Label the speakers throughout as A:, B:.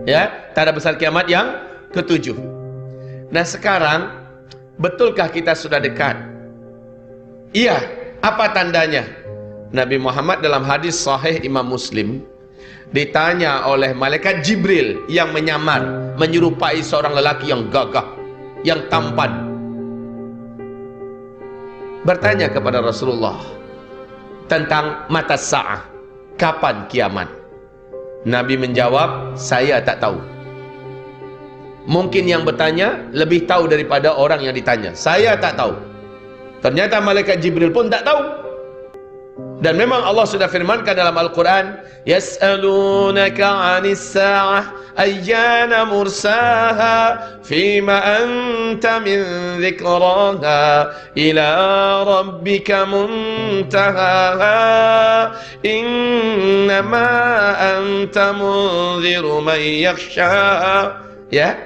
A: Ya, tanda besar kiamat yang ketujuh. Nah sekarang, betulkah kita sudah dekat? Iya. Apa tandanya? Nabi Muhammad dalam hadis sahih Imam Muslim ditanya oleh malaikat Jibril yang menyamar, menyerupai seorang lelaki yang gagah, yang tampan, bertanya kepada Rasulullah tentang mata sa'ah, kapan kiamat. Nabi menjawab, saya tak tahu. Mungkin yang bertanya lebih tahu daripada orang yang ditanya. Saya tak tahu. Ternyata malaikat Jibril pun tak tahu. Dan memang Allah sudah firmankan dalam Al-Quran, yas'alunaka 'anis sa'ah ayyana mursaha fima anta min dzikraha ila rabbika muntahaha innama anta munziru man yakhsha. Ya,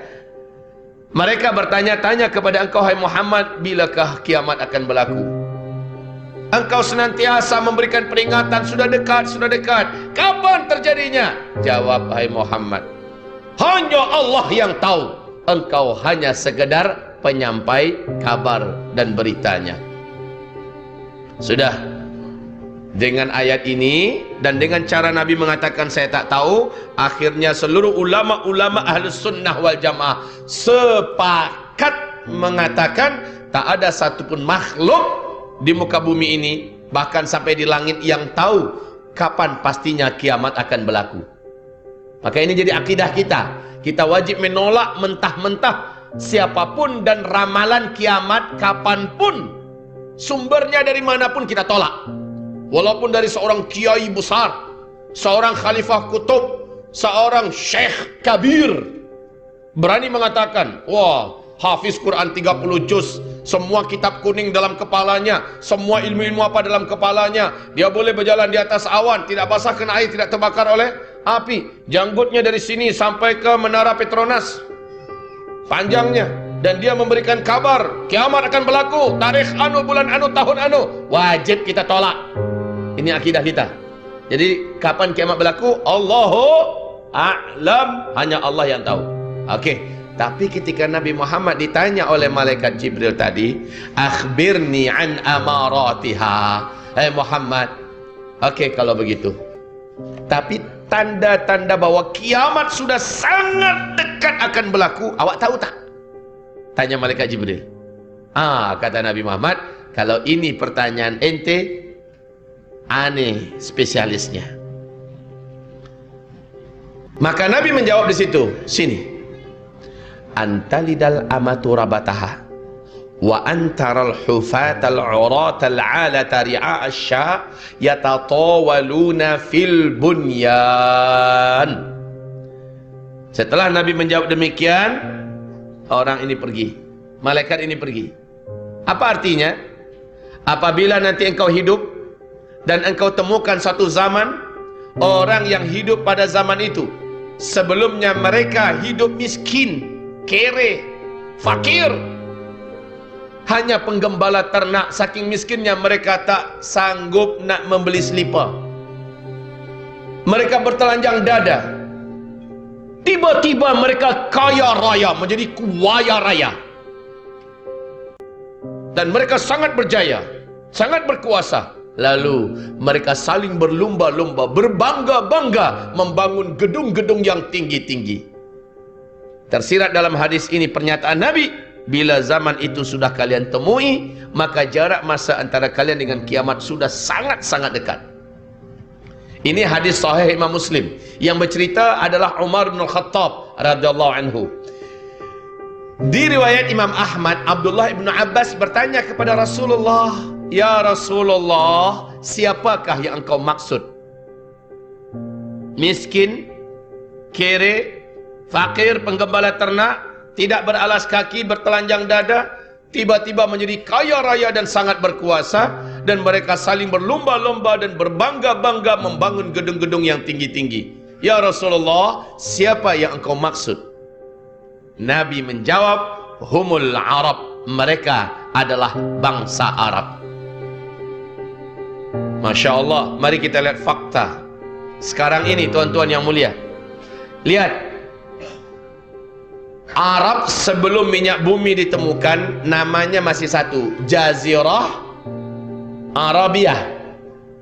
A: mereka bertanya-tanya kepada engkau, hai Muhammad, bilakah kiamat akan berlaku? Engkau senantiasa memberikan peringatan, sudah dekat, sudah dekat. Kapan terjadinya? Jawab, hai Muhammad, hanya Allah yang tahu. Engkau hanya sekedar penyampai kabar dan beritanya. Sudah. Dengan ayat ini dan dengan cara Nabi mengatakan saya tak tahu, akhirnya seluruh ulama-ulama Ahlus Sunnah wal Jamaah sepakat mengatakan tak ada satupun makhluk di muka bumi ini, bahkan sampai di langit, yang tahu kapan pastinya kiamat akan berlaku. Maka ini jadi akidah kita. Kita wajib menolak mentah-mentah siapapun dan ramalan kiamat kapanpun. Sumbernya dari manapun kita tolak. Walaupun dari seorang kiai besar, seorang khalifah kutub, seorang syekh kabir berani mengatakan, wah, hafiz Quran 30 juz, semua kitab kuning dalam kepalanya, semua ilmu-ilmu apa dalam kepalanya, dia boleh berjalan di atas awan, tidak basah kena air, tidak terbakar oleh api, janggutnya dari sini sampai ke menara Petronas panjangnya, dan dia memberikan kabar kiamat akan berlaku tarikh anu, bulan anu, tahun anu. Wajib kita tolak. Ini akidah kita. Jadi kapan kiamat berlaku? Allahu a'lam, hanya Allah yang tahu. Oke. Tapi ketika Nabi Muhammad ditanya oleh malaikat Jibril tadi, akhbirni an amaratiha, hai Muhammad, oke kalau begitu, tapi tanda-tanda bahwa kiamat sudah sangat dekat akan berlaku, awak tahu tak? Tanya malaikat Jibril. Kata Nabi Muhammad, kalau ini pertanyaan ente, aneh spesialisnya. Maka Nabi menjawab di situ, sini, antalidal amatu rabataha wa antaral hufatal uratal alata ri'a asya yatatawaluna fil bunyan. Setelah Nabi menjawab demikian, orang ini pergi, malaikat ini pergi. Apa artinya? Apabila nanti engkau hidup dan engkau temukan satu zaman, orang yang hidup pada zaman itu sebelumnya mereka hidup miskin, kere, fakir, hanya penggembala ternak, saking miskinnya mereka tak sanggup nak membeli selipar, mereka bertelanjang dada. Tiba-tiba mereka kaya raya, menjadi kuaya raya, dan mereka sangat berjaya, sangat berkuasa. Lalu mereka saling berlumba-lumba, berbangga-bangga membangun gedung-gedung yang tinggi-tinggi. Tersirat dalam hadis ini pernyataan Nabi, bila zaman itu sudah kalian temui, maka jarak masa antara kalian dengan kiamat sudah sangat-sangat dekat. Ini hadis sahih Imam Muslim. Yang bercerita adalah Umar bin Khattab radhiyallahu anhu. Di riwayat Imam Ahmad, Abdullah bin Abbas bertanya kepada Rasulullah, ya Rasulullah, siapakah yang engkau maksud? Miskin, kere, fakir, penggembala ternak, tidak beralas kaki, bertelanjang dada, tiba-tiba menjadi kaya raya dan sangat berkuasa, dan mereka saling berlomba-lomba dan berbangga-bangga membangun gedung-gedung yang tinggi-tinggi. Ya Rasulullah, siapa yang engkau maksud? Nabi menjawab, humul Arab, mereka adalah bangsa Arab. Masya Allah, mari kita lihat fakta sekarang ini, tuan-tuan yang mulia. Lihat, Arab sebelum minyak bumi ditemukan namanya masih satu, Jazirah Arabiah.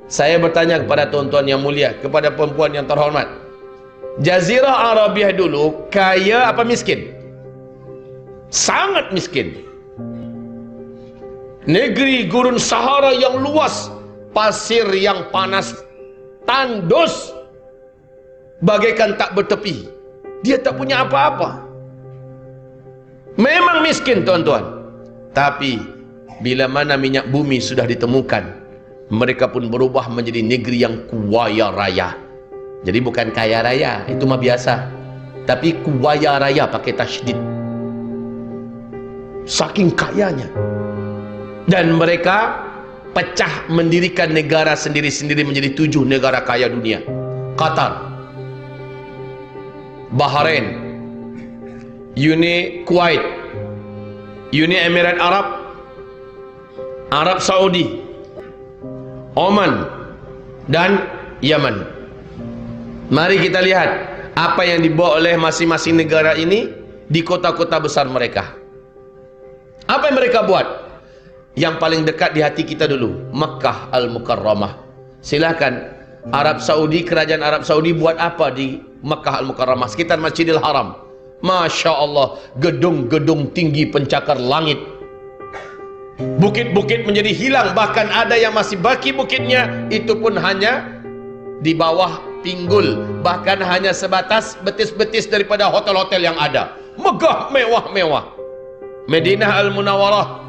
A: Saya bertanya kepada tuan-tuan yang mulia, kepada perempuan yang terhormat, Jazirah Arabiah dulu kaya apa miskin? Sangat miskin. Negeri gurun Sahara yang luas, pasir yang panas, tandus bagaikan tak bertepi. Dia tak punya apa-apa. Memang miskin tuan-tuan. Tapi bila mana minyak bumi sudah ditemukan, mereka pun berubah menjadi negeri yang kuaya raya. Jadi bukan kaya raya, itu mah biasa. Tapi kuaya raya pakai tasydid. Saking kayanya. Dan mereka pecah mendirikan negara sendiri-sendiri menjadi 7 negara kaya dunia. Qatar, Bahrain, Uni Kuwait, Uni Emirat Arab, Arab Saudi, Oman, dan Yaman. Mari kita lihat apa yang dibawa oleh masing-masing negara ini di kota-kota besar mereka. Apa yang mereka buat? Yang paling dekat di hati kita dulu, Makkah Al-Mukarramah. Silakan, Arab Saudi, kerajaan Arab Saudi buat apa di Makkah Al-Mukarramah, sekitar Masjidil Haram? Masya Allah, gedung-gedung tinggi pencakar langit. Bukit-bukit menjadi hilang, bahkan ada yang masih baki bukitnya, itu pun hanya di bawah pinggul, bahkan hanya sebatas betis-betis daripada hotel-hotel yang ada. Megah, mewah-mewah. Madinah Al-Munawwarah,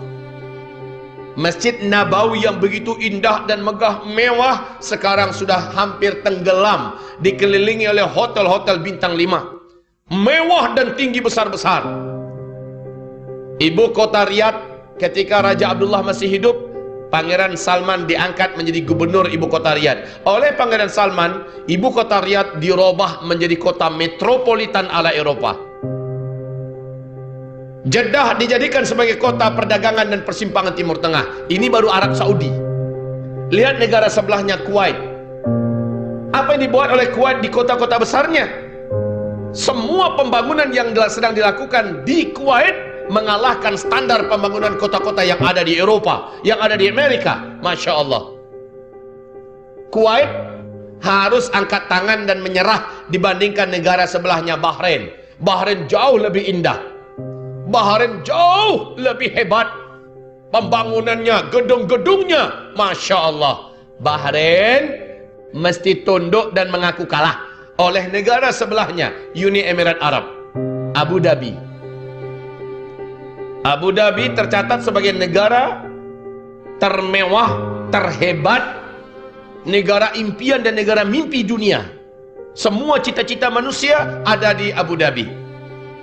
A: Masjid Nabawi yang begitu indah dan megah mewah, sekarang sudah hampir tenggelam, dikelilingi oleh hotel-hotel bintang 5, mewah dan tinggi besar-besar. Ibu kota Riyadh ketika Raja Abdullah masih hidup, Pangeran Salman diangkat menjadi gubernur ibu kota Riyadh. Oleh Pangeran Salman, ibu kota Riyadh dirubah menjadi kota metropolitan ala Eropa. Jeddah dijadikan sebagai kota perdagangan dan persimpangan Timur Tengah. Ini baru Arab Saudi. Lihat negara sebelahnya, Kuwait. Apa yang dibuat oleh Kuwait di kota-kota besarnya? Semua pembangunan yang sedang dilakukan di Kuwait mengalahkan standar pembangunan kota-kota yang ada di Eropa, yang ada di Amerika. Masya Allah. Kuwait harus angkat tangan dan menyerah dibandingkan negara sebelahnya, Bahrain. Bahrain jauh lebih indah, Bahrain jauh lebih hebat pembangunannya, gedung-gedungnya. Masya Allah. Bahrain mesti tunduk dan mengaku kalah oleh negara sebelahnya, Uni Emirat Arab, Abu Dhabi. Abu Dhabi tercatat sebagai negara termewah, terhebat, negara impian dan negara mimpi dunia. Semua cita-cita manusia ada di Abu Dhabi.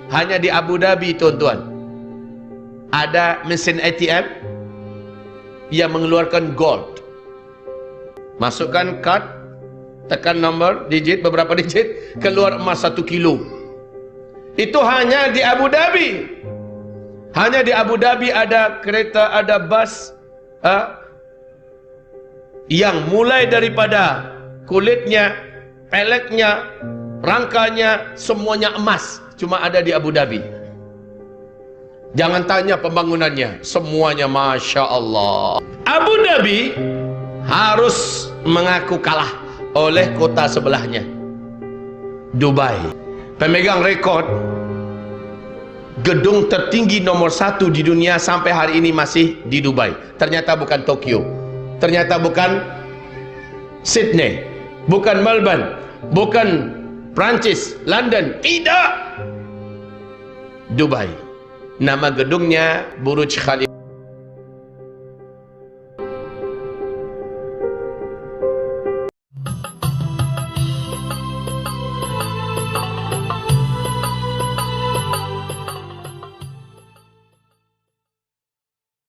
A: Hanya di Abu Dhabi, tuan-tuan, ada mesin ATM yang mengeluarkan gold. Masukkan kad, tekan nombor, digit, beberapa digit, keluar emas 1 kilo. Itu hanya di Abu Dhabi. Hanya di Abu Dhabi ada kereta, ada bus yang mulai daripada kulitnya, peletnya, rangkanya, semuanya emas. Cuma ada di Abu Dhabi. Jangan tanya pembangunannya, semuanya Masya Allah. Abu Dhabi harus mengaku kalah oleh kota sebelahnya, Dubai. Pemegang rekod gedung tertinggi nomor 1 di dunia sampai hari ini masih di Dubai. Ternyata bukan Tokyo, ternyata bukan Sydney, bukan Melbourne, bukan Prancis, London, tidak, Dubai. Nama gedungnya Burj Khalifa.